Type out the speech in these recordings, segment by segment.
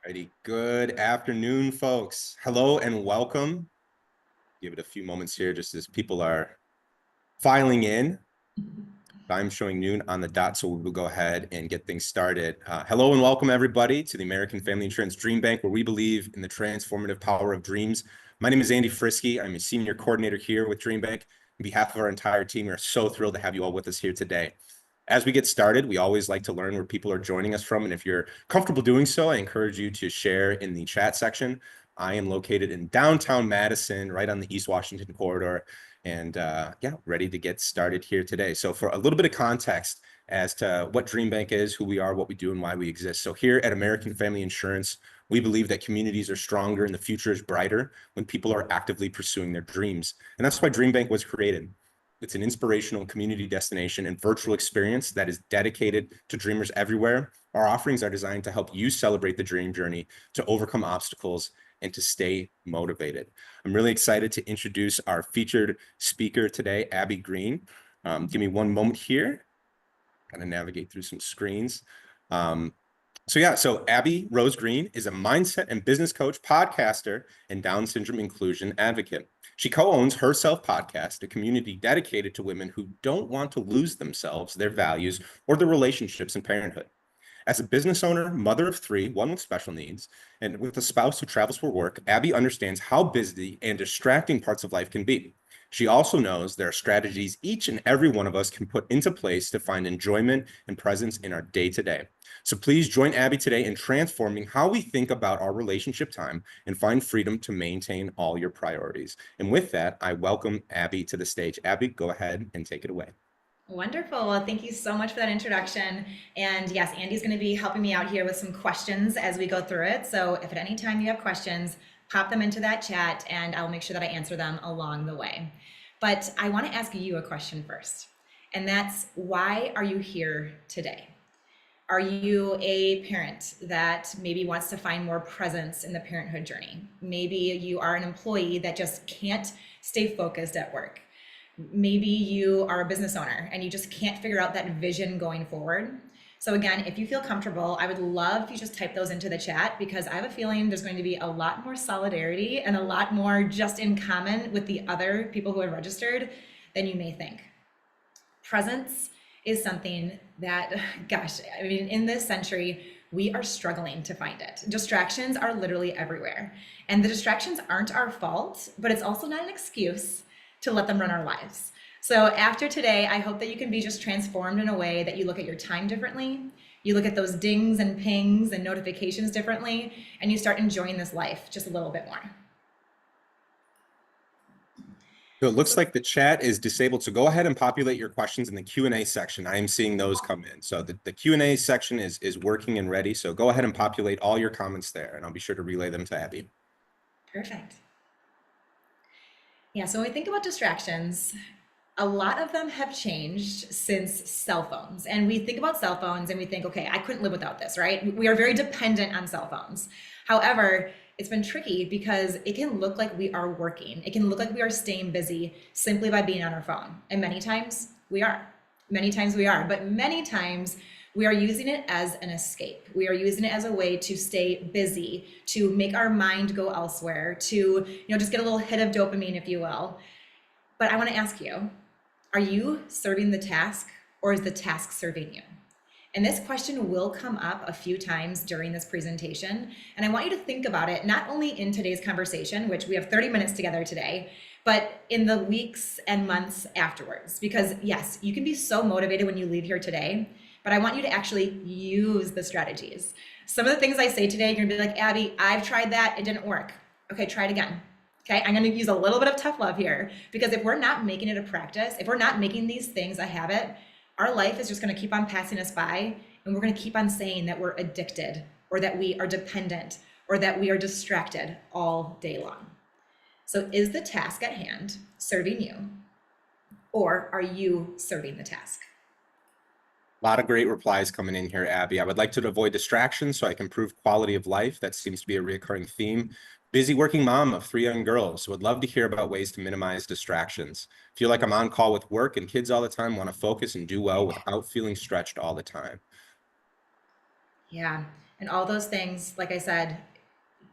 Alrighty, good afternoon, folks. Hello and welcome. Give it a few moments here just as people are filing in. I'm showing noon on the dot, so we'll go ahead and get things started. Hello and welcome, everybody, to the American Family Insurance Dream Bank, where we believe in the transformative power of dreams. My name is Andy Frisky. I'm a senior coordinator here with Dream Bank. On behalf of our entire team, we are so thrilled to have you all with us here today. As we get started, we always like to learn where people are joining us from. And if you're comfortable doing so, I encourage you to share in the chat section. I am located in downtown Madison, right on the East Washington corridor. And yeah, ready to get started here today. So for a little bit of context as to what DreamBank is, who we are, what we do, and why we exist. So here at American Family Insurance, we believe that communities are stronger and the future is brighter when people are actively pursuing their dreams. And that's why DreamBank was created. It's an inspirational community destination and virtual experience that is dedicated to dreamers everywhere. Our offerings are designed to help you celebrate the dream journey, to overcome obstacles, and to stay motivated. I'm really excited to introduce our featured speaker today, Abby Green. Give me one moment here. Kind of navigate through some screens. So Abby Rose Green is a mindset and business coach, podcaster, and Down syndrome inclusion advocate. She co-owns Herself Podcast, a community dedicated to women who don't want to lose themselves, their values, or their relationships in parenthood. As a business owner, mother of three, one with special needs, and with a spouse who travels for work, Abby understands how busy and distracting parts of life can be. She also knows there are strategies each and every one of us can put into place to find enjoyment and presence in our day-to-day. So please join Abby today in transforming how we think about our relationship time and find freedom to maintain all your priorities. And with that, I welcome Abby to the stage. Abby, go ahead and take it away. Wonderful. Well, thank you so much for that introduction. And yes, Andy's going to be helping me out here with some questions as we go through it. So if at any time you have questions, pop them into that chat and I'll make sure that I answer them along the way. But I want to ask you a question first. And that's, why are you here today? Are you a parent that maybe wants to find more presence in the parenthood journey? Maybe you are an employee that just can't stay focused at work. Maybe you are a business owner and you just can't figure out that vision going forward. So again, if you feel comfortable, I would love if you just type those into the chat, because I have a feeling there's going to be a lot more solidarity and a lot more just in common with the other people who have registered than you may think. Presence is something that, gosh, I mean, in this century, we are struggling to find it. Distractions are literally everywhere. And the distractions aren't our fault, but it's also not an excuse to let them run our lives. So after today, I hope that you can be just transformed in a way that you look at your time differently, you look at those dings and pings and notifications differently, and you start enjoying this life just a little bit more. So it looks like the chat is disabled, so go ahead and populate your questions in the Q&A section. I am seeing those come in. So the Q&A section is working and ready, so go ahead and populate all your comments there, and I'll be sure to relay them to Abby. Perfect. Yeah, so when we think about distractions, a lot of them have changed since cell phones. And we think about cell phones and we think, okay, I couldn't live without this, right? We are very dependent on cell phones. However, it's been tricky because it can look like we are working. It can look like we are staying busy simply by being on our phone. And many times we are. Many times we are. But many times we are using it as an escape. We are using it as a way to stay busy, to make our mind go elsewhere, to just get a little hit of dopamine, if you will. But I want to ask you, are you serving the task, or is the task serving you? And this question will come up a few times during this presentation. And I want you to think about it, not only in today's conversation, which we have 30 minutes together today, but in the weeks and months afterwards. Because yes, you can be so motivated when you leave here today, but I want you to actually use the strategies. Some of the things I say today, you're gonna be like, Abby, I've tried that, it didn't work. Okay, try it again. Okay, I'm gonna use a little bit of tough love here, because if we're not making it a practice, if we're not making these things a habit, our life is just gonna keep on passing us by, and we're gonna keep on saying that we're addicted, or that we are dependent, or that we are distracted all day long. So is the task at hand serving you, or are you serving the task? A lot of great replies coming in here, Abby. I would like to avoid distractions so I can improve quality of life. That seems to be a recurring theme. Busy working mom of 3 young girls. Would love to hear about ways to minimize distractions. Feel like I'm on call with work and kids all the time, want to focus and do well without feeling stretched all the time. Yeah. And all those things, like I said,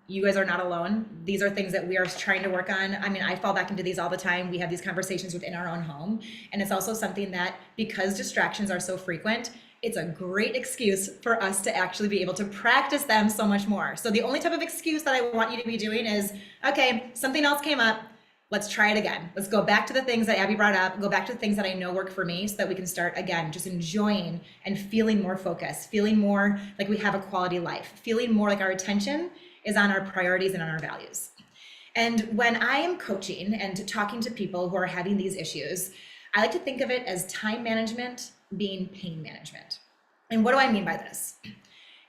you guys are not alone. These are things that we are trying to work on. I mean, I fall back into these all the time. We have these conversations within our own home. And it's also something that, because distractions are so frequent, it's a great excuse for us to actually be able to practice them so much more. So the only type of excuse that I want you to be doing is, okay, something else came up. Let's try it again. Let's go back to the things that Abby brought up, go back to the things that I know work for me so that we can start again, just enjoying and feeling more focused, feeling more like we have a quality life, feeling more like our attention is on our priorities and on our values. And when I am coaching and talking to people who are having these issues, I like to think of it as time management being pain management. And what do I mean by this?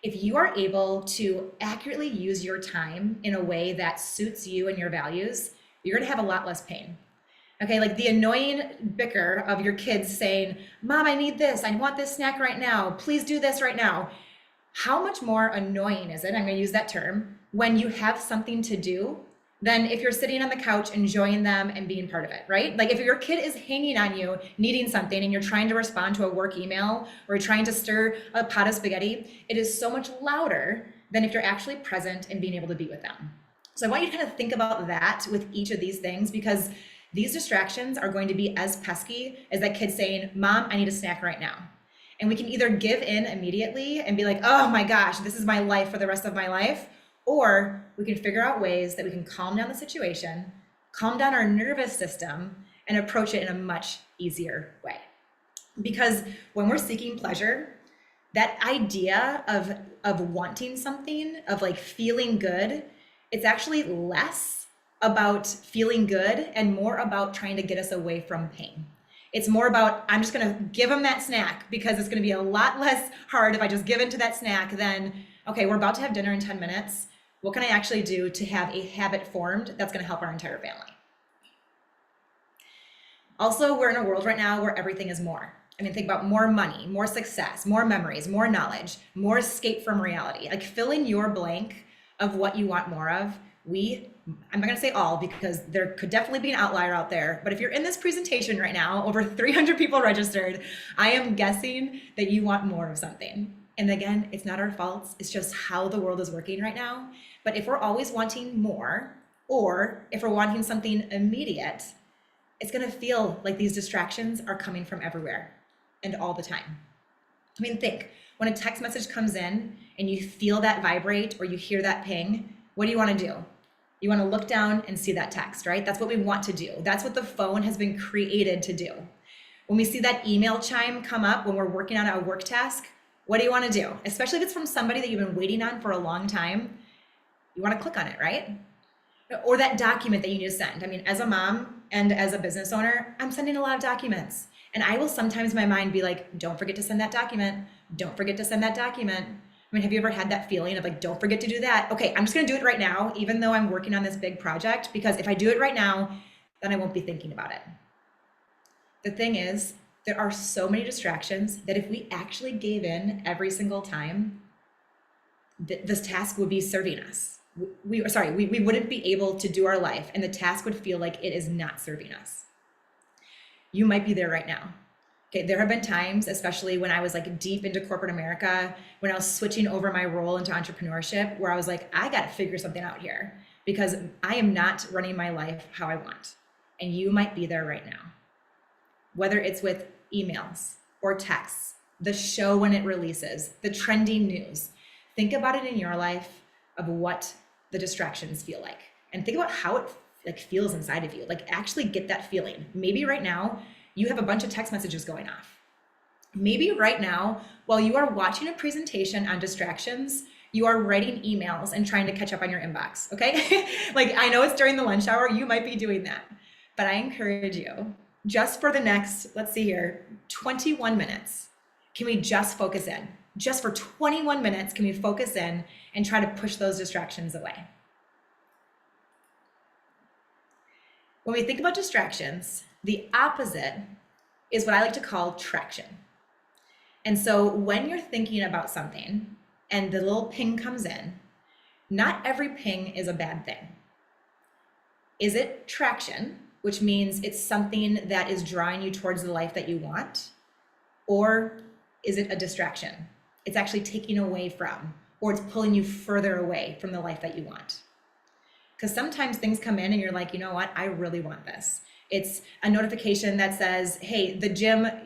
If you are able to accurately use your time in a way that suits you and your values, you're gonna have a lot less pain. Okay, like the annoying bicker of your kids saying, Mom, I need this, I want this snack right now, please do this right now. How much more annoying is it, I'm gonna use that term, when you have something to do than if you're sitting on the couch enjoying them and being part of it, right? Like if your kid is hanging on you, needing something, and you're trying to respond to a work email or you're trying to stir a pot of spaghetti, it is so much louder than if you're actually present and being able to be with them. So I want you to kind of think about that with each of these things, because these distractions are going to be as pesky as that kid saying, Mom, I need a snack right now. And we can either give in immediately and be like, oh my gosh, this is my life for the rest of my life. Or we can figure out ways that we can calm down the situation, calm down our nervous system, and approach it in a much easier way. Because when we're seeking pleasure, that idea of wanting something, of like feeling good, it's actually less about feeling good and more about trying to get us away from pain. It's more about, I'm just gonna give them that snack because it's gonna be a lot less hard if I just give into that snack than, okay, we're about to have dinner in 10 minutes. What can I actually do to have a habit formed that's gonna help our entire family? Also, we're in a world right now where everything is more. I mean, think about more money, more success, more memories, more knowledge, more escape from reality. Like fill in your blank of what you want more of. I'm not gonna say all because there could definitely be an outlier out there, but if you're in this presentation right now, over 300 people registered, I am guessing that you want more of something. And again, it's not our faults, it's just how the world is working right now. But if we're always wanting more, or if we're wanting something immediate, it's gonna feel like these distractions are coming from everywhere and all the time. I mean, think, when a text message comes in and you feel that vibrate or you hear that ping, what do you wanna do? You wanna look down and see that text, right? That's what we want to do. That's what the phone has been created to do. When we see that email chime come up when we're working on a work task, what do you wanna do? Especially if it's from somebody that you've been waiting on for a long time, you wanna click on it, right? Or that document that you need to send. I mean, as a mom and as a business owner, I'm sending a lot of documents. And I will sometimes in my mind be like, don't forget to send that document. Don't forget to send that document. I mean, have you ever had that feeling of like, don't forget to do that? Okay, I'm just gonna do it right now, even though I'm working on this big project, because if I do it right now, then I won't be thinking about it. The thing is, there are so many distractions that if we actually gave in every single time, this task would be serving us. We wouldn't be able to do our life, and the task would feel like it is not serving us. You might be there right now. Okay, there have been times, especially when I was like deep into corporate America, when I was switching over my role into entrepreneurship, where I was like, I got to figure something out here because I am not running my life how I want. And you might be there right now. Whether it's with emails or texts, the show when it releases, the trending news, think about it in your life of what the distractions feel like, and think about how it like feels inside of you. Like actually get that feeling. Maybe right now you have a bunch of text messages going off. Maybe right now, while you are watching a presentation on distractions, you are writing emails and trying to catch up on your inbox, okay? Like I know it's during the lunch hour, you might be doing that, but I encourage you just for the next, let's see here, 21 minutes, can we just focus in? Just for 21 minutes, can we focus in and try to push those distractions away? When we think about distractions, the opposite is what I like to call traction. And so when you're thinking about something and the little ping comes in, not every ping is a bad thing. Is it traction, which means it's something that is drawing you towards the life that you want? Or is it a distraction? it's actually taking away from, or it's pulling you further away from the life that you want. Because sometimes things come in and you're like, you know what, I really want this. It's a notification that says, hey,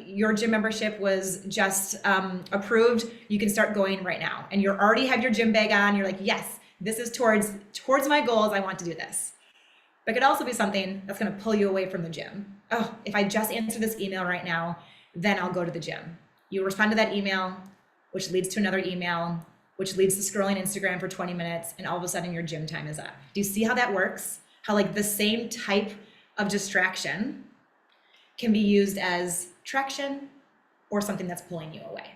your gym membership was just approved. You can start going right now. And you already have your gym bag on. You're like, yes, this is towards my goals. I want to do this. But it could also be something that's going to pull you away from the gym. Oh, if I just answer this email right now, then I'll go to the gym. You respond to that email, which leads to another email, which leads to scrolling Instagram for 20 minutes, and all of a sudden your gym time is up. Do you see how that works? How like the same type of distraction can be used as traction or something that's pulling you away.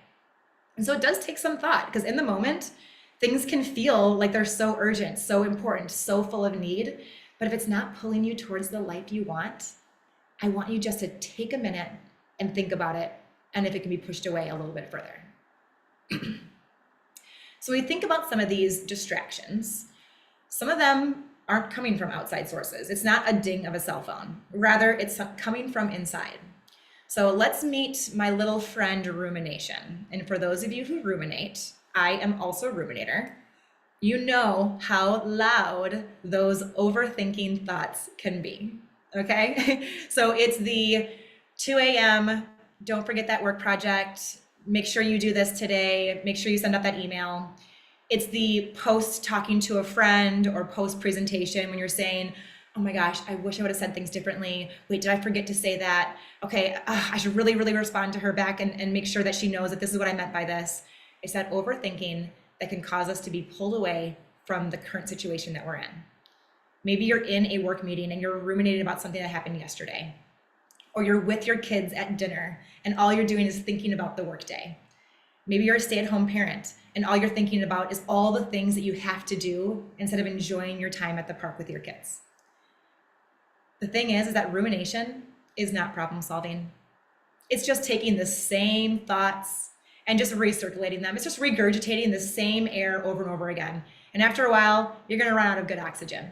And so it does take some thought, because in the moment, things can feel like they're so urgent, so important, so full of need. But if it's not pulling you towards the life you want, I want you just to take a minute and think about it, and if it can be pushed away a little bit further. So we think about some of these distractions. Some of them aren't coming from outside sources. It's not a ding of a cell phone. Rather, it's coming from inside. So let's meet my little friend rumination. And for those of you who ruminate, I am also a ruminator. You know how loud those overthinking thoughts can be, okay? So it's the 2 a.m., don't forget that work project, make sure you do this today, make sure you send out that email. It's the post talking to a friend or post presentation when you're saying, oh my gosh, I wish I would have said things differently. Wait, did I forget to say that? Okay, I should really, really respond to her back and make sure that she knows that this is what I meant by this. It's that overthinking that can cause us to be pulled away from the current situation that we're in. Maybe you're in a work meeting and you're ruminating about something that happened yesterday. Or you're with your kids at dinner and all you're doing is thinking about the workday. Maybe you're a stay-at-home parent and all you're thinking about is all the things that you have to do instead of enjoying your time at the park with your kids. The thing is that rumination is not problem solving. It's just taking the same thoughts and just recirculating them. It's just regurgitating the same air over and over again. And after a while, you're gonna run out of good oxygen.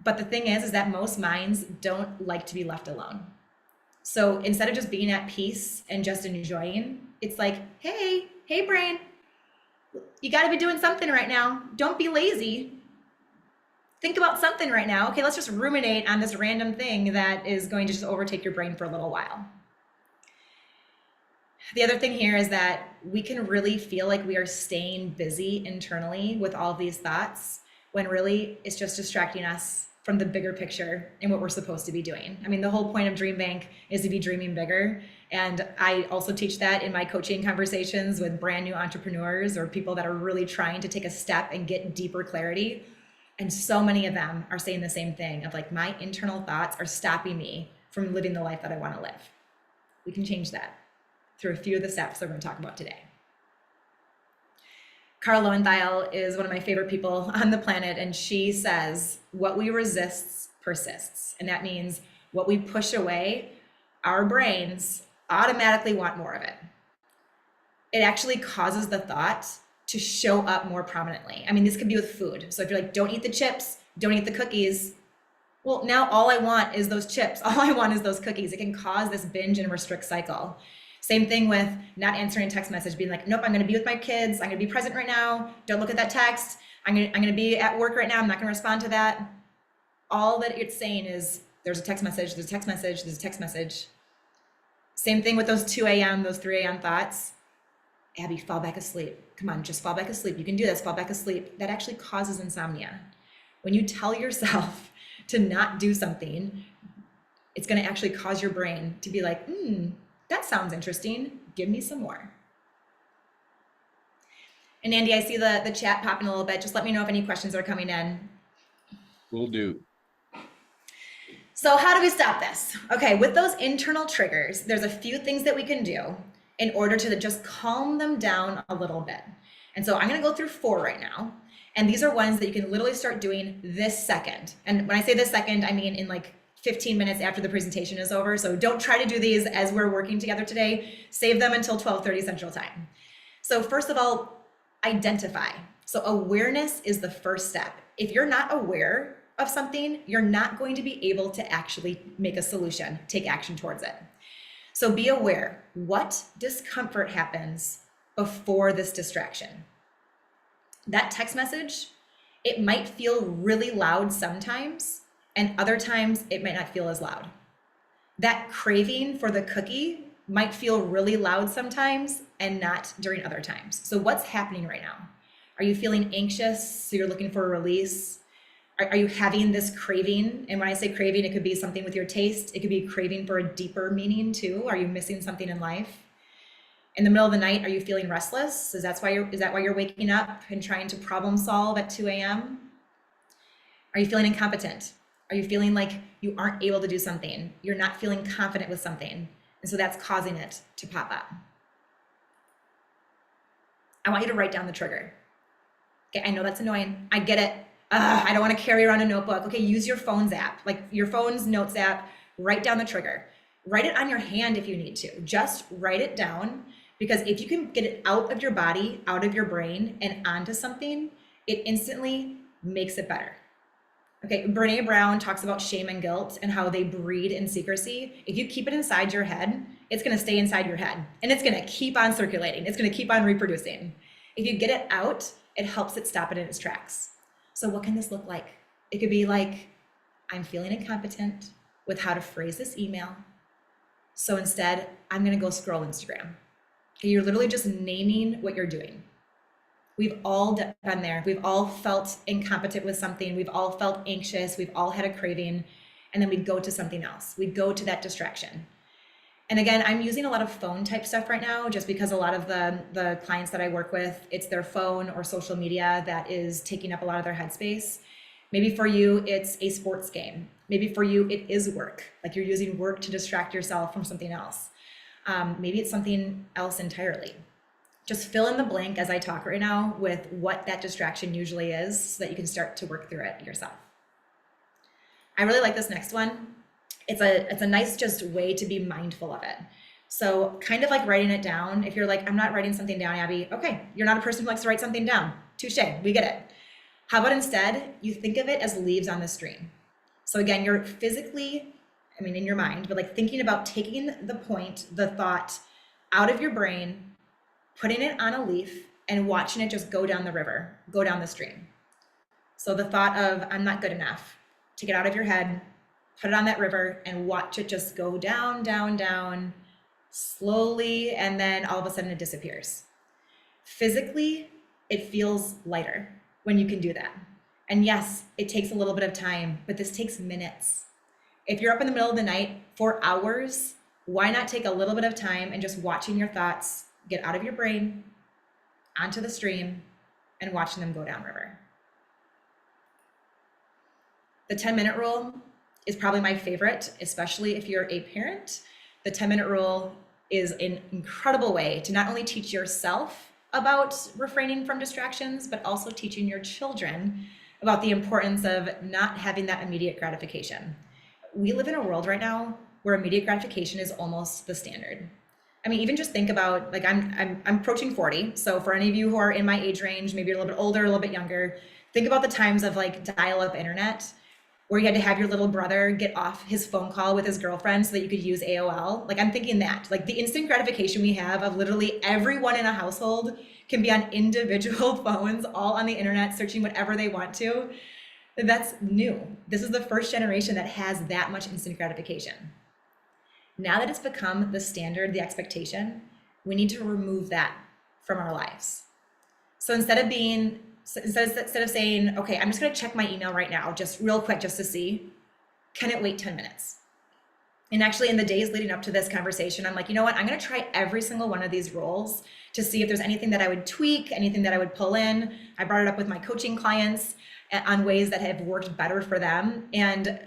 But the thing is that most minds don't like to be left alone. So instead of just being at peace and just enjoying, it's like, hey brain, you gotta be doing something right now. Don't be lazy. Think about something right now. Okay, let's just ruminate on this random thing that is going to just overtake your brain for a little while. The other thing here is that we can really feel like we are staying busy internally with all these thoughts when really it's just distracting us from the bigger picture and what we're supposed to be doing. I mean, the whole point of DreamBank is to be dreaming bigger. And I also teach that in my coaching conversations with brand new entrepreneurs or people that are really trying to take a step and get deeper clarity. And so many of them are saying the same thing of like, my internal thoughts are stopping me from living the life that I want to live. We can change that through a few of the steps that we're going to talk about today. Carl Lowenthal is one of my favorite people on the planet, and she says, what we resist persists. And that means what we push away, our brains automatically want more of it. It actually causes the thought to show up more prominently. I mean, this could be with food. So if you're like, don't eat the chips, don't eat the cookies. Well, now all I want is those chips. All I want is those cookies. It can cause this binge and restrict cycle. Same thing with not answering a text message, being like, nope, I'm gonna be with my kids. I'm gonna be present right now. Don't look at that text. I'm gonna be at work right now. I'm not gonna respond to that. All that it's saying is there's a text message, there's a text message, there's a text message. Same thing with those 2 a.m., those 3 a.m. thoughts. Abby, fall back asleep. Come on, just fall back asleep. You can do this, fall back asleep. That actually causes insomnia. When you tell yourself to not do something, it's gonna actually cause your brain to be like, that sounds interesting. Give me some more. And Andy, I see the chat popping a little bit. Just let me know if any questions are coming in. Will do. So how do we stop this? Okay, with those internal triggers, there's a few things that we can do in order to just calm them down a little bit. And so I'm gonna go through 4 right now. And these are ones that you can literally start doing this second. And when I say this second, I mean in like 15 minutes after the presentation is over. So don't try to do these as we're working together today. Save them until 12:30 Central Time. So first of all, identify. So awareness is the first step. If you're not aware of something, you're not going to be able to actually make a solution, take action towards it. So be aware what discomfort happens before this distraction. That text message, it might feel really loud sometimes, and other times it might not feel as loud. That craving for the cookie might feel really loud sometimes and not during other times. So what's happening right now? Are you feeling anxious? So you're looking for a release? Are you having this craving? And when I say craving, it could be something with your taste. It could be craving for a deeper meaning too. Are you missing something in life? In the middle of the night, are you feeling restless? Is that why you're waking up and trying to problem solve at 2 a.m.? Are you feeling incompetent? Are you feeling like you aren't able to do something? You're not feeling confident with something. And so that's causing it to pop up. I want you to write down the trigger. Okay, I know that's annoying. I get it. I don't want to carry around a notebook. Okay, use your phone's app, like your phone's notes app. Write down the trigger. Write it on your hand if you need to. Just write it down, because if you can get it out of your body, out of your brain, and onto something, it instantly makes it better. Okay, Brene Brown talks about shame and guilt and how they breed in secrecy. If you keep it inside your head, it's going to stay inside your head, and it's going to keep on circulating. It's going to keep on reproducing. If you get it out, it helps it stop it in its tracks. So what can this look like? It could be like, I'm feeling incompetent with how to phrase this email. So instead, I'm going to go scroll Instagram. Okay, you're literally just naming what you're doing. We've all been there. We've all felt incompetent with something. We've all felt anxious. We've all had a craving. And then we go to something else. We go to that distraction. And again, I'm using a lot of phone type stuff right now, just because a lot of the clients that I work with, it's their phone or social media that is taking up a lot of their headspace. Maybe for you, it's a sports game. Maybe for you, it is work. Like you're using work to distract yourself from something else. Maybe it's something else entirely. Just fill in the blank as I talk right now with what that distraction usually is, so that you can start to work through it yourself. I really like this next one. It's a nice just way to be mindful of it. So kind of like writing it down. If you're like, I'm not writing something down, Abby, okay, you're not a person who likes to write something down. Touche, we get it. How about instead, you think of it as leaves on the stream. So again, you're physically, in your mind, but like thinking about taking the point, the thought out of your brain, putting it on a leaf and watching it just go down the river, go down the stream. So the thought of, I'm not good enough, take it out of your head, put it on that river and watch it just go down, down, down, slowly, and then all of a sudden it disappears. Physically, it feels lighter when you can do that. And yes, it takes a little bit of time, but this takes minutes. If you're up in the middle of the night for hours, why not take a little bit of time and just watching your thoughts get out of your brain, onto the stream, and watching them go downriver. The 10-minute rule is probably my favorite, especially if you're a parent. The 10-minute rule is an incredible way to not only teach yourself about refraining from distractions, but also teaching your children about the importance of not having that immediate gratification. We live in a world right now where immediate gratification is almost the standard. Even just think about, like, I'm approaching 40. So for any of you who are in my age range, maybe you're a little bit older, a little bit younger, think about the times of like dial-up internet, where you had to have your little brother get off his phone call with his girlfriend so that you could use AOL. Like, I'm thinking that, like, the instant gratification we have of literally everyone in a household can be on individual phones, all on the internet, searching whatever they want to. That's new. This is the first generation that has that much instant gratification. Now that it's become the standard, the expectation, we need to remove that from our lives. So instead of saying, okay, I'm just gonna check my email right now, just real quick, just to see, can it wait 10 minutes? And actually in the days leading up to this conversation, I'm like, you know what? I'm gonna try every single one of these roles to see if there's anything that I would tweak, anything that I would pull in. I brought it up with my coaching clients on ways that have worked better for them. And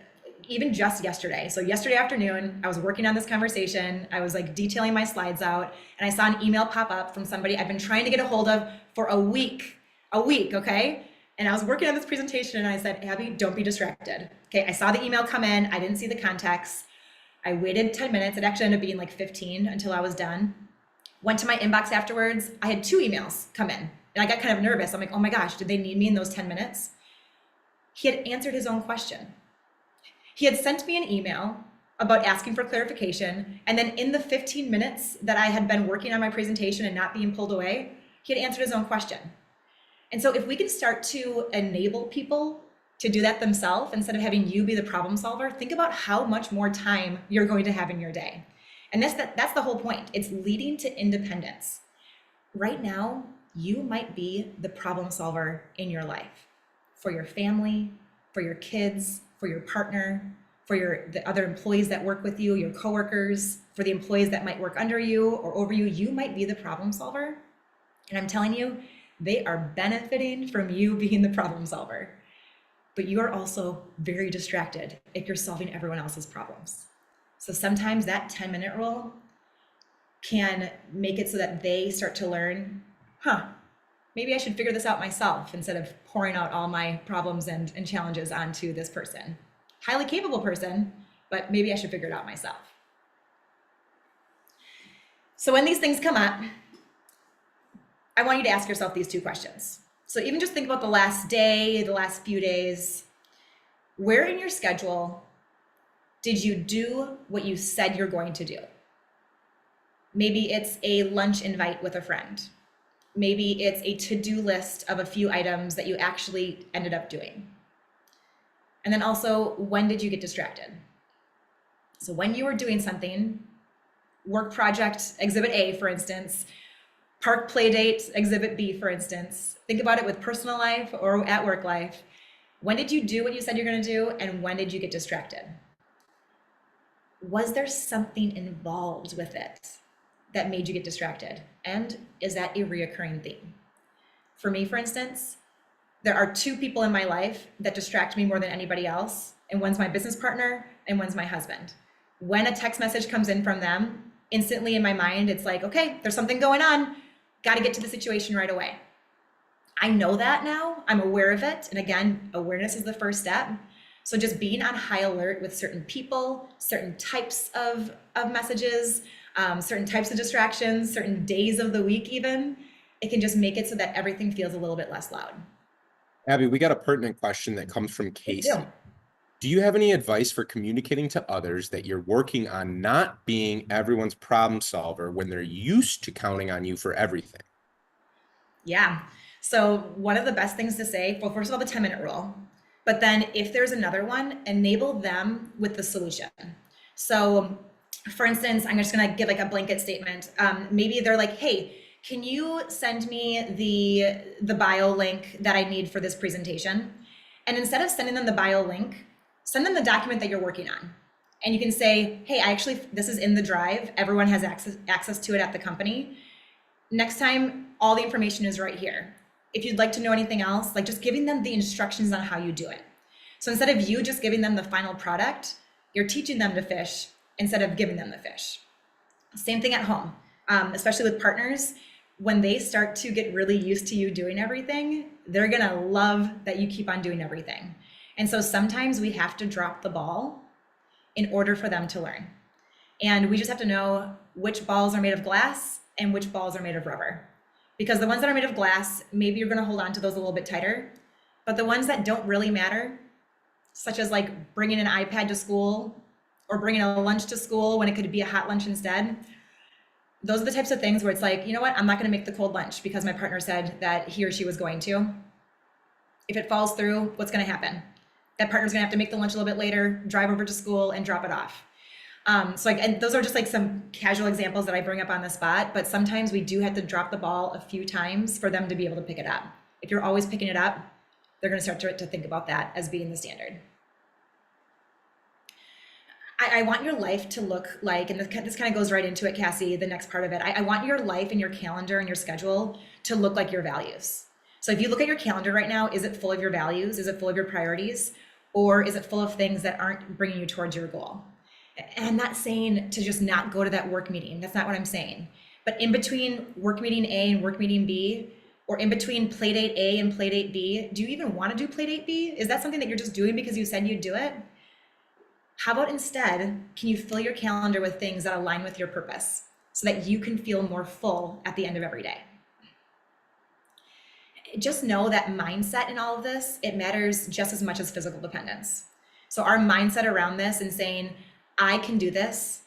even just yesterday. So yesterday afternoon, I was working on this conversation. I was like detailing my slides out, and I saw an email pop up from somebody I've been trying to get a hold of for a week, okay? And I was working on this presentation and I said, Abby, don't be distracted. Okay, I saw the email come in. I didn't see the context. I waited 10 minutes. It actually ended up being like 15 until I was done. Went to my inbox afterwards. I had 2 emails come in and I got kind of nervous. I'm like, oh my gosh, did they need me in those 10 minutes? He had answered his own question. He had sent me an email about asking for clarification. And then in the 15 minutes that I had been working on my presentation and not being pulled away, he had answered his own question. And so if we can start to enable people to do that themselves instead of having you be the problem solver, think about how much more time you're going to have in your day. And that's the whole point. It's leading to independence. Right now, you might be the problem solver in your life, for your family, for your kids, for your partner, for the other employees that work with you, your coworkers, for the employees that might work under you or over you. You might be the problem solver. And I'm telling you, they are benefiting from you being the problem solver. But you are also very distracted if you're solving everyone else's problems. So sometimes that 10-minute rule can make it so that they start to learn, maybe I should figure this out myself instead of pouring out all my problems and challenges onto this person. Highly capable person, but maybe I should figure it out myself. So when these things come up, I want you to ask yourself these two questions. So even just think about the last day, the last few days. Where in your schedule did you do what you said you're going to do? Maybe it's a lunch invite with a friend. Maybe it's a to-do list of a few items that you actually ended up doing. And then also, when did you get distracted? So when you were doing something, work project exhibit A, for instance, park play date exhibit B, for instance, think about it with personal life or at work life. When did you do what you said you're going to do, and when did you get distracted? Was there something involved with it that made you get distracted? And is that a reoccurring theme? For me, for instance, there are two people in my life that distract me more than anybody else, and one's my business partner and one's my husband. When a text message comes in from them, instantly in my mind, it's like, okay, there's something going on. Got to get to the situation right away. I know that now. I'm aware of it. And again, awareness is the first step. So just being on high alert with certain people, certain types of messages, certain types of distractions, certain days of the week even, it can just make it so that everything feels a little bit less loud. Abby, we got a pertinent question that comes from Casey. Do you have any advice for communicating to others that you're working on not being everyone's problem solver when they're used to counting on you for everything? Yeah. So one of the best things to say, well, first of all, the 10-minute rule. But then if there's another one, enable them with the solution. So for instance, I'm just going to give like a blanket statement. Maybe they're like, hey, can you send me the bio link that I need for this presentation? And instead of sending them the bio link, send them the document that you're working on. And you can say, hey, this is in the drive. Everyone has access to it at the company. Next time, all the information is right here. If you'd like to know anything else, like just giving them the instructions on how you do it. So instead of you just giving them the final product, you're teaching them to fish instead of giving them the fish. Same thing at home, especially with partners. When they start to get really used to you doing everything, they're gonna love that you keep on doing everything. And so sometimes we have to drop the ball in order for them to learn. And we just have to know which balls are made of glass and which balls are made of rubber. Because the ones that are made of glass, maybe you're gonna hold on to those a little bit tighter, but the ones that don't really matter, such as like bringing an iPad to school or bringing a lunch to school when it could be a hot lunch instead, those are the types of things where it's like, you know what, I'm not gonna make the cold lunch because my partner said that he or she was going to. If it falls through, what's gonna happen? That partner's gonna have to make the lunch a little bit later, drive over to school and drop it off. And those are just like some casual examples that I bring up on the spot, but sometimes we do have to drop the ball a few times for them to be able to pick it up. If you're always picking it up, they're gonna start to think about that as being the standard. I want your life to look like, and this kind of goes right into it, Cassie, the next part of it. I want your life and your calendar and your schedule to look like your values. So if you look at your calendar right now, is it full of your values? Is it full of your priorities? Or is it full of things that aren't bringing you towards your goal? And I'm not saying to just not go to that work meeting. That's not what I'm saying. But in between work meeting A and work meeting B, or in between playdate A and playdate B, do you even want to do playdate B? Is that something that you're just doing because you said you'd do it? How about instead, can you fill your calendar with things that align with your purpose so that you can feel more full at the end of every day? Just know that mindset in all of this, it matters just as much as physical dependence. So our mindset around this and saying, I can do this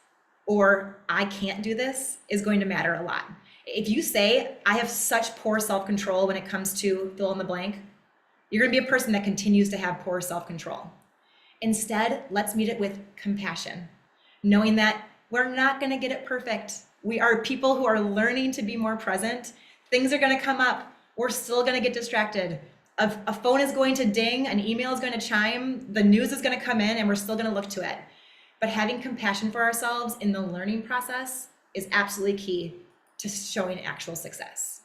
or I can't do this is going to matter a lot. If you say, I have such poor self control when it comes to fill in the blank, you're going to be a person that continues to have poor self control. Instead, let's meet it with compassion, knowing that we're not going to get it perfect. We are people who are learning to be more present. Things are going to come up. We're still going to get distracted. A phone is going to ding, an email is going to chime, the news is going to come in, and we're still going to look to it. But having compassion for ourselves in the learning process is absolutely key to showing actual success.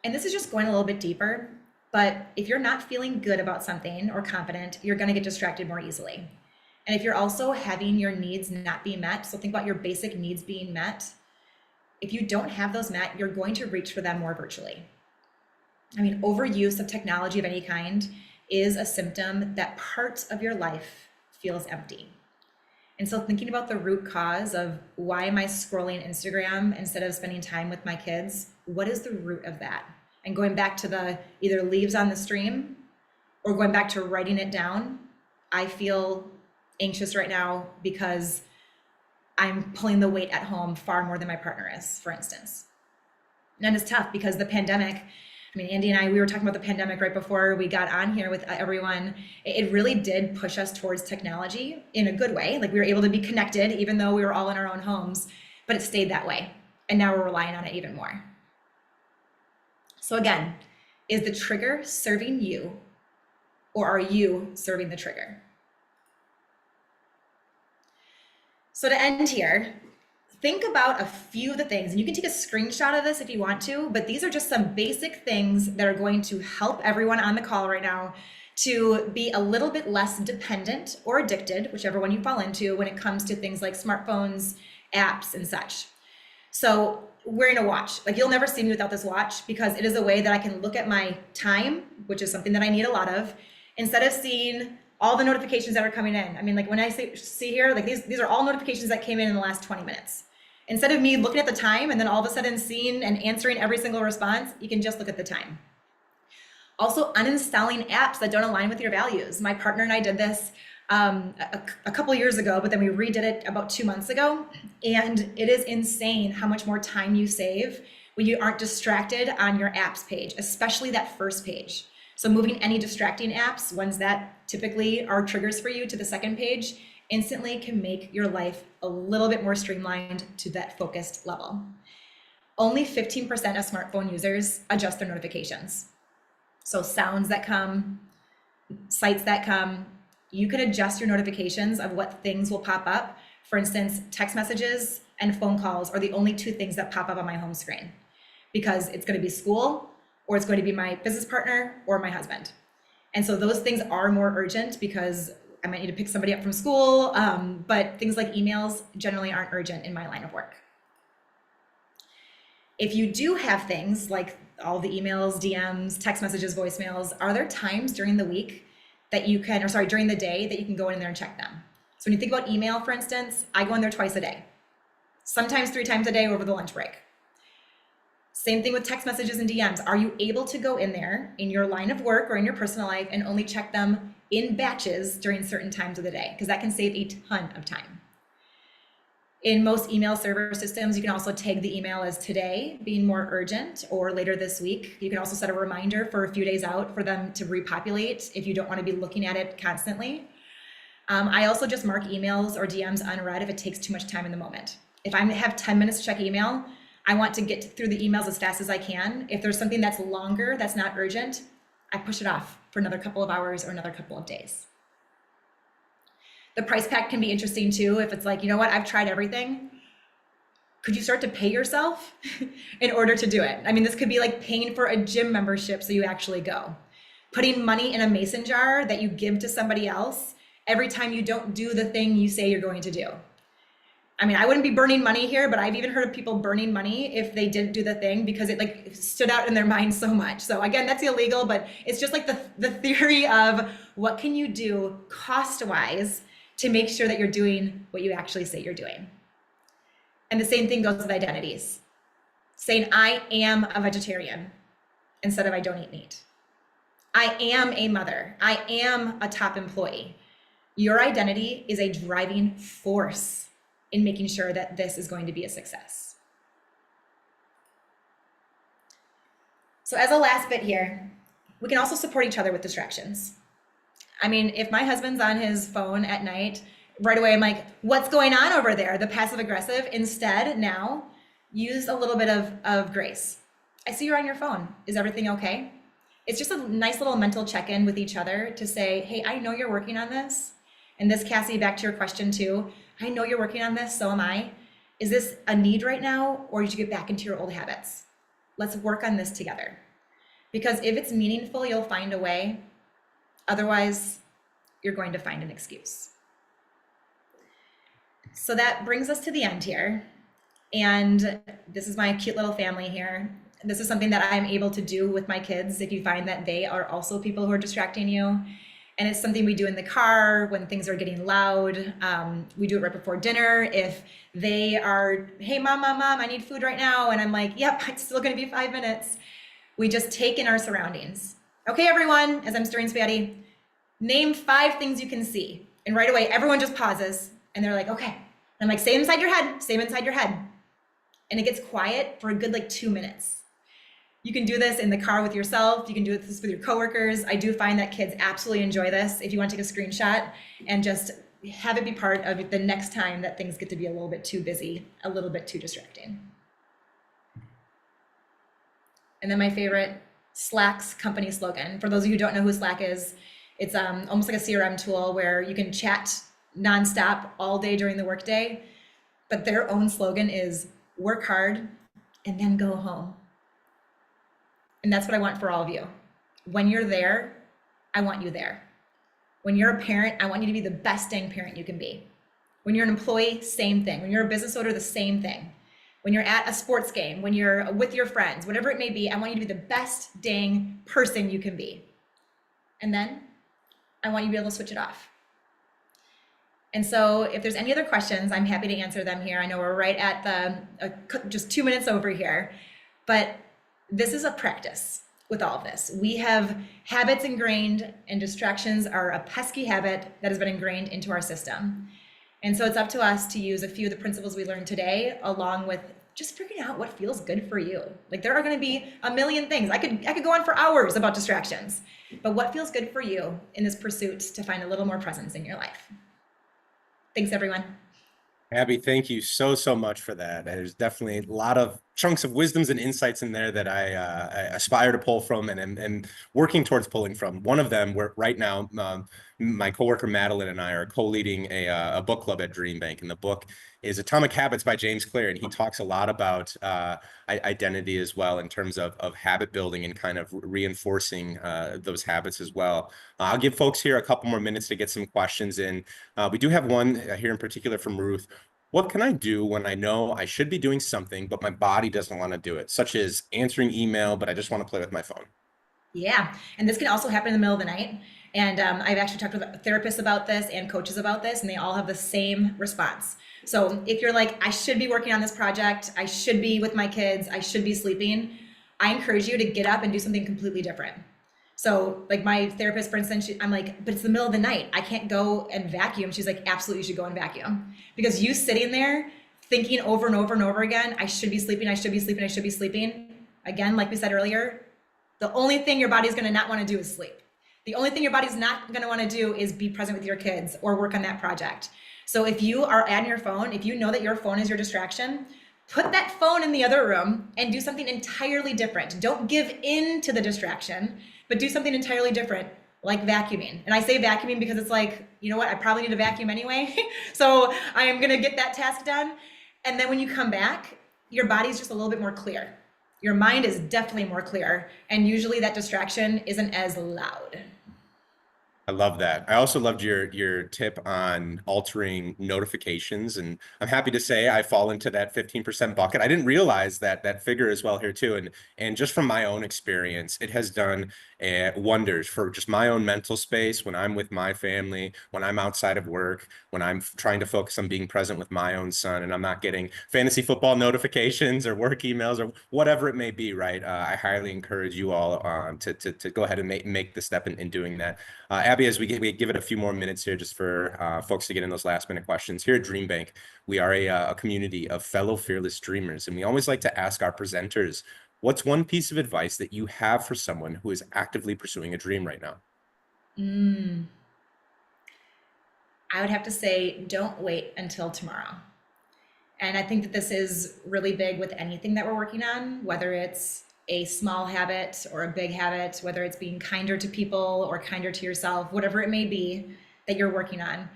And this is just going a little bit deeper, but if you're not feeling good about something or confident, you're going to get distracted more easily. And if you're also having your needs not be met, so think about your basic needs being met. If you don't have those met, you're going to reach for them more virtually. I mean, overuse of technology of any kind is a symptom that part of your life feels empty. And so thinking about the root cause of why am I scrolling Instagram instead of spending time with my kids, what is the root of that? And going back to the either leaves on the stream or going back to writing it down, I feel anxious right now because I'm pulling the weight at home far more than my partner is, for instance. And it's tough because the pandemic, I mean, Andy and I, we were talking about the pandemic right before we got on here with everyone. It really did push us towards technology in a good way. Like we were able to be connected even though we were all in our own homes, but it stayed that way. And now we're relying on it even more. So again, is the trigger serving you or are you serving the trigger? So to end here, think about a few of the things, and you can take a screenshot of this if you want to, but these are just some basic things that are going to help everyone on the call right now to be a little bit less dependent or addicted, whichever one you fall into, when it comes to things like smartphones, apps, and such. So wearing a watch, like you'll never see me without this watch because it is a way that I can look at my time, which is something that I need a lot of, instead of seeing all the notifications that are coming in. I mean, like when I see here, like these are all notifications that came in the last 20 minutes. Instead of me looking at the time and then all of a sudden seeing and answering every single response, you can just look at the time. Also, uninstalling apps that don't align with your values. My partner and I did this a couple of years ago, but then we redid it about 2 months ago. And it is insane how much more time you save when you aren't distracted on your apps page, especially that first page. So moving any distracting apps, ones that typically are triggers for you, to the second page, instantly can make your life a little bit more streamlined to that focused level. Only 15% of smartphone users adjust their notifications. So sounds that come, sites that come, you can adjust your notifications of what things will pop up. For instance, text messages and phone calls are the only two things that pop up on my home screen because it's going to be school or it's going to be my business partner or my husband. And so those things are more urgent because I might need to pick somebody up from school, but things like emails generally aren't urgent in my line of work. If you do have things like all the emails, DMs, text messages, voicemails, are there times during the week that you can, or sorry, during the day that you can go in there and check them? So when you think about email, for instance, I go in there twice a day, sometimes 3 times a day over the lunch break. Same thing with text messages and DMs. Are you able to go in there in your line of work or in your personal life and only check them in batches during certain times of the day? Because that can save a ton of time. In most email server systems, you can also tag the email as today, being more urgent, or later this week. You can also set a reminder for a few days out for them to repopulate if you don't want to be looking at it constantly. I also just mark emails or DMs unread if it takes too much time in the moment. If I have 10 minutes to check email, I want to get through the emails as fast as I can. If there's something that's longer, that's not urgent, I push it off for another couple of hours or another couple of days. The price pack can be interesting too. If it's like, you know what, I've tried everything. Could you start to pay yourself in order to do it? I mean, this could be like paying for a gym membership so you actually go. Putting money in a mason jar that you give to somebody else every time you don't do the thing you say you're going to do. I mean, I wouldn't be burning money here, but I've even heard of people burning money if they didn't do the thing because it like stood out in their mind so much. So again, that's illegal, but it's just like the theory of what can you do cost-wise to make sure that you're doing what you actually say you're doing. And the same thing goes with identities. Saying I am a vegetarian instead of I don't eat meat. I am a mother. I am a top employee. Your identity is a driving force in making sure that this is going to be a success. So, as a last bit here, we can also support each other with distractions. I mean, if my husband's on his phone at night, right away I'm like, what's going on over there? The passive aggressive. Instead, now use a little bit of grace. I see you're on your phone. Is everything okay? It's just a nice little mental check in with each other to say, hey, I know you're working on this. And this, Cassie, back to your question too. I know you're working on this, so am I. Is this a need right now, or did you get back into your old habits? Let's work on this together. Because if it's meaningful, you'll find a way. Otherwise, you're going to find an excuse. So that brings us to the end here. And this is my cute little family here. This is something that I'm able to do with my kids if you find that they are also people who are distracting you. And it's something we do in the car when things are getting loud. We do it right before dinner. If they are, hey, mom, I need food right now. And I'm like, yep, it's still gonna be 5 minutes. We just take in our surroundings. Okay, everyone, as I'm stirring spaghetti, name 5 things you can see. And right away, everyone just pauses and they're like, okay. And I'm like, say it inside your head, say it inside your head. And it gets quiet for a good 2 minutes. You can do this in the car with yourself. You can do this with your coworkers. I do find that kids absolutely enjoy this. If you want to take a screenshot and just have it be part of the next time that things get to be a little bit too busy, a little bit too distracting. And then my favorite, Slack's company slogan. For those of you who don't know who Slack is, it's almost like a CRM tool where you can chat nonstop all day during the workday. But their own slogan is work hard and then go home. And that's what I want for all of you. When you're there, I want you there. When you're a parent, I want you to be the best dang parent you can be. When you're an employee, same thing. When you're a business owner, the same thing. When you're at a sports game, when you're with your friends, whatever it may be, I want you to be the best dang person you can be. And then I want you to be able to switch it off. And so if there's any other questions, I'm happy to answer them here. I know we're right at the just 2 minutes over here, but this is a practice with all of this. We have habits ingrained, and distractions are a pesky habit that has been ingrained into our system. And so it's up to us to use a few of the principles we learned today, along with just figuring out what feels good for you. There are going to be a million things. I could go on for hours about distractions, but what feels good for you in this pursuit to find a little more presence in your life? Thanks, everyone. Abby, thank you so much for that. There's definitely a lot of chunks of wisdoms and insights in there that I aspire to pull from and am working towards pulling from. One of them, where right now, my coworker Madeline and I are co-leading a book club at DreamBank, and the book is Atomic Habits by James Clear, and he talks a lot about identity as well in terms of habit building and kind of reinforcing those habits as well. I'll give folks here a couple more minutes to get some questions in. We do have one here in particular from Ruth. What can I do when I know I should be doing something, but my body doesn't want to do it, such as answering email, but I just want to play with my phone? Yeah, and this can also happen in the middle of the night. And I've actually talked with therapists about this and coaches about this, and they all have the same response. So if you're like, I should be working on this project, I should be with my kids, I should be sleeping, I encourage you to get up and do something completely different. So like my therapist, for instance, I'm like, but it's the middle of the night. I can't go and vacuum. She's like, absolutely, you should go and vacuum. Because you sitting there thinking over and over and over again, I should be sleeping, I should be sleeping, I should be sleeping. Again, like we said earlier, the only thing your body's gonna not wanna do is sleep. The only thing your body's not gonna wanna do is be present with your kids or work on that project. So if you are on your phone, if you know that your phone is your distraction, put that phone in the other room and do something entirely different. Don't give in to the distraction, but do something entirely different, like vacuuming. And I say vacuuming because it's like, you know what, I probably need to vacuum anyway. So I am gonna get that task done. And then when you come back, your body's just a little bit more clear. Your mind is definitely more clear. And usually that distraction isn't as loud. I love that. I also loved your tip on altering notifications, and I'm happy to say I fall into that 15% bucket. I didn't realize that figure as well here too, and just from my own experience, it has done wonders for just my own mental space when I'm with my family, when I'm outside of work, when I'm trying to focus on being present with my own son, and I'm not getting fantasy football notifications or work emails or whatever it may be. Right? I highly encourage you all to go ahead and make the step in doing that. Abby, as we give it a few more minutes here just for folks to get in those last minute questions. Here at DreamBank, we are a community of fellow fearless dreamers, and we always like to ask our presenters, what's one piece of advice that you have for someone who is actively pursuing a dream right now? I would have to say, don't wait until tomorrow. And I think that this is really big with anything that we're working on, whether it's a small habit or a big habit, whether it's being kinder to people or kinder to yourself, whatever it may be that you're working on.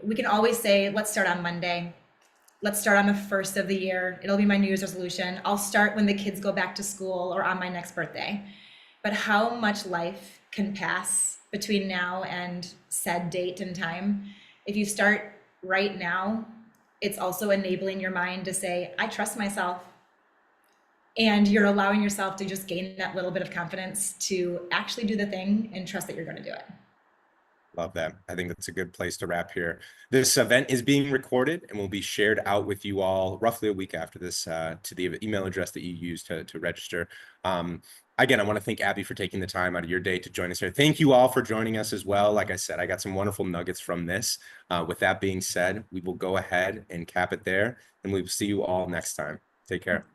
We can always say, let's start on Monday. Let's start on the first of the year. It'll be my New Year's resolution. I'll start when the kids go back to school or on my next birthday. But how much life can pass between now and said date and time? If you start right now, it's also enabling your mind to say, I trust myself. And you're allowing yourself to just gain that little bit of confidence to actually do the thing and trust that you're going to do it. Love that. I think that's a good place to wrap here. This event is being recorded and will be shared out with you all roughly a week after this to the email address that you used to register. Again, I want to thank Abby for taking the time out of your day to join us here. Thank you all for joining us as well. Like I said, I got some wonderful nuggets from this. With that being said, we will go ahead and cap it there, and we will see you all next time. Take care.